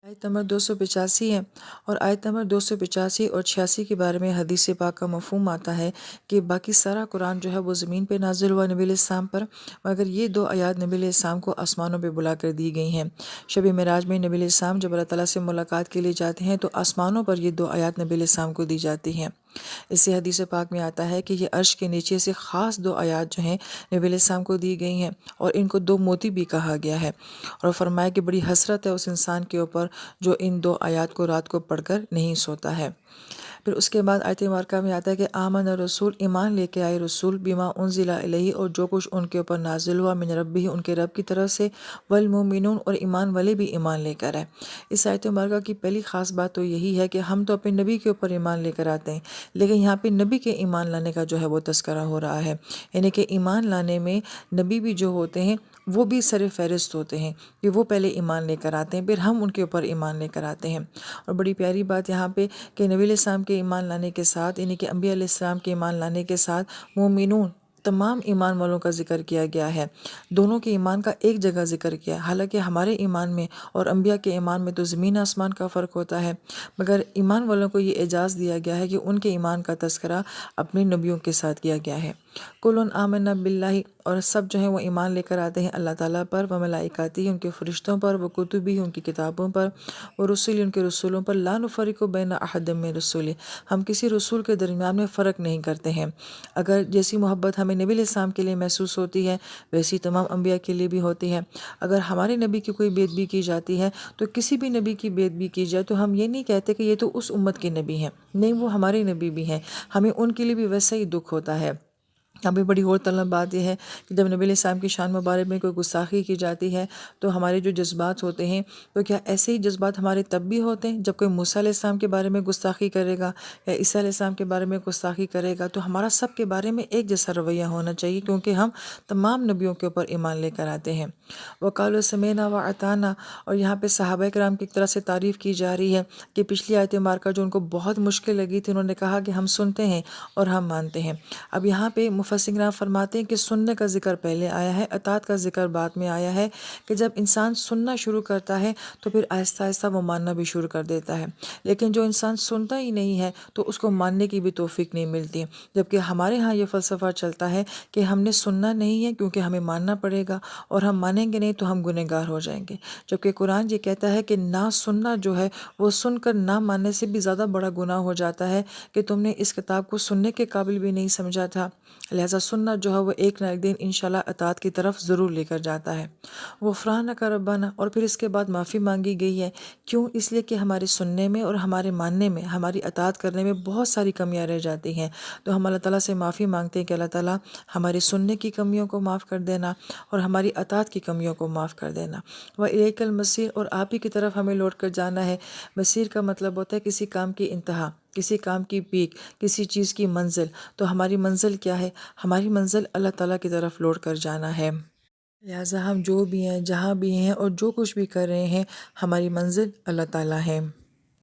آیت نمبر 285 ہے، اور آیت نمبر 285 اور 86 کے بارے میں حدیث پاک کا مفہوم آتا ہے کہ باقی سارا قرآن جو ہے وہ زمین پہ نازل ہوا نبی علیہ السلام پر، مگر یہ دو آیات نبی علیہ السلام کو آسمانوں پہ بلا کر دی گئی ہیں۔ شب معراج میں نبی علیہ السلام جب اللہ تعالیٰ سے ملاقات کے لیے جاتے ہیں تو آسمانوں پر یہ دو آیات نبی علیہ السلام کو دی جاتی ہیں۔ اس سے حدیث پاک میں آتا ہے کہ یہ عرش کے نیچے سے خاص دو آیات جو ہیں نبی علیہ السلام کو دی گئی ہیں، اور ان کو دو موتی بھی کہا گیا ہے، اور فرمایا کہ بڑی حسرت ہے اس انسان کے اوپر جو ان دو آیات کو رات کو پڑھ کر نہیں سوتا ہے۔ پھر اس کے بعد آیت مبارکہ میں آتا ہے کہ آمن رسول، ایمان لے کے آئے رسول، بما انزل الیہ، اور جو کچھ ان کے اوپر نازل ہوا، من ربہ، ان کے رب کی طرف سے، والمؤمنون، اور ایمان والے بھی ایمان لے کر آئے۔ اس آیت مبارکہ کی پہلی خاص بات تو یہی ہے کہ ہم تو اپنے نبی کے اوپر ایمان لے کر آتے ہیں، لیکن یہاں پہ نبی کے ایمان لانے کا جو ہے وہ تذکرہ ہو رہا ہے، یعنی کہ ایمان لانے میں نبی بھی جو ہوتے ہیں وہ بھی سر فہرست ہوتے ہیں، کہ وہ پہلے ایمان لے کر آتے ہیں، پھر ہم ان کے اوپر ایمان لے کر آتے ہیں۔ اور بڑی پیاری بات یہاں پہ کہ نبی علیہ السلام کے ایمان لانے کے ساتھ، یعنی کہ انبیاء علیہ السلام کے ایمان لانے کے ساتھ مومنون، تمام ایمان والوں کا ذکر کیا گیا ہے، دونوں کے ایمان کا ایک جگہ ذکر کیا ہے۔ حالانکہ ہمارے ایمان میں اور انبیاء کے ایمان میں تو زمین آسمان کا فرق ہوتا ہے، مگر ایمان والوں کو یہ اعزاز دیا گیا ہے کہ ان کے ایمان کا تذکرہ اپنے نبیوں کے ساتھ کیا گیا ہے۔ کلن آمنا باللہ، اور سب جو ہیں وہ ایمان لے کر آتے ہیں اللہ تعالیٰ پر، و ملائکاتہ، ان کے فرشتوں پر، و کتبہ، ان کی کتابوں پر، و رسول، ان کے رسولوں پر، لا نفرق بین احد من رسولہ، ہم کسی رسول کے درمیان میں فرق نہیں کرتے ہیں۔ اگر جیسی محبت ہمیں نبی علیہ السلام کے لیے محسوس ہوتی ہے ویسی تمام انبیاء کے لیے بھی ہوتی ہے۔ اگر ہمارے نبی کی کوئی بے ادبی کی جاتی ہے تو کسی بھی نبی کی بے ادبی کی جائے تو ہم یہ نہیں کہتے کہ یہ تو اس امت کے نبی ہیں، نہیں، وہ ہمارے نبی بھی ہیں، ہمیں ان کے لیے بھی ویسا ہی دکھ ہوتا ہے۔ یہاں پہ بڑی غور طلب بات یہ ہے کہ جب نبی علیہ السلام کی شان مبارک میں کوئی گستاخی کی جاتی ہے تو ہمارے جو جذبات ہوتے ہیں، تو کیا ایسے ہی جذبات ہمارے تب بھی ہوتے ہیں جب کوئی موسیٰ علیہ السلام کے بارے میں گستاخی کرے گا یا عیسیٰ علیہ السلام کے بارے میں گستاخی کرے گا؟ تو ہمارا سب کے بارے میں ایک جیسا رویہ ہونا چاہیے، کیونکہ ہم تمام نبیوں کے اوپر ایمان لے کر آتے ہیں۔ وقالوا سمعنا واطعنا، اور یہاں پہ صحابہ کرام کی طرف سے تعریف کی جا رہی ہے کہ پچھلی آیت مبارکہ جو ان کو بہت مشکل لگی تھی، انہوں نے کہا کہ ہم سنتے ہیں اور ہم مانتے ہیں۔ اب یہاں پہ مفسرین فرماتے ہیں کہ سننے کا ذکر پہلے آیا ہے، اطاعت کا ذکر بعد میں آیا ہے، کہ جب انسان سننا شروع کرتا ہے تو پھر آہستہ آہستہ وہ ماننا بھی شروع کر دیتا ہے، لیکن جو انسان سنتا ہی نہیں ہے تو اس کو ماننے کی بھی توفیق نہیں ملتی۔ جبکہ ہمارے ہاں یہ فلسفہ چلتا ہے کہ ہم نے سننا نہیں ہے کیونکہ ہمیں ماننا پڑے گا، اور ہم مانیں گے نہیں تو ہم گنہگار ہو جائیں گے۔ جبکہ قرآن یہ کہتا ہے کہ نہ سننا جو ہے وہ سن کر نہ ماننے سے بھی زیادہ بڑا گناہ ہو جاتا ہے، کہ تم نے اس کتاب کو سننے کے قابل بھی نہیں سمجھا تھا، لہٰذا سننا جو ہے وہ ایک نہ ایک دن انشاءاللہ اطاعت کی طرف ضرور لے کر جاتا ہے۔ غفرانک ربنا، اور پھر اس کے بعد معافی مانگی گئی ہے، کیوں؟ اس لیے کہ ہمارے سننے میں اور ہمارے ماننے میں، ہماری اطاعت کرنے میں بہت ساری کمیاں رہ جاتی ہیں، تو ہم اللہ تعالیٰ سے معافی مانگتے ہیں کہ اللہ تعالیٰ ہمارے سننے کی کمیوں کو معاف کر دینا اور ہماری اطاعت کی کمیوں کو معاف کر دینا۔ وَإِلَيْكَ الْمَصِيرُ، اور آپ ہی کی طرف ہمیں لوٹ کر جانا ہے۔ مسیر کا مطلب ہوتا ہے کسی کام کی انتہا، کسی کام کی پیک، کسی چیز کی منزل۔ تو ہماری منزل کیا ہے؟ ہماری منزل اللہ تعالیٰ کی طرف لوٹ کر جانا ہے، لہٰذا ہم جو بھی ہیں، جہاں بھی ہیں اور جو کچھ بھی کر رہے ہیں، ہماری منزل اللہ تعالیٰ ہے۔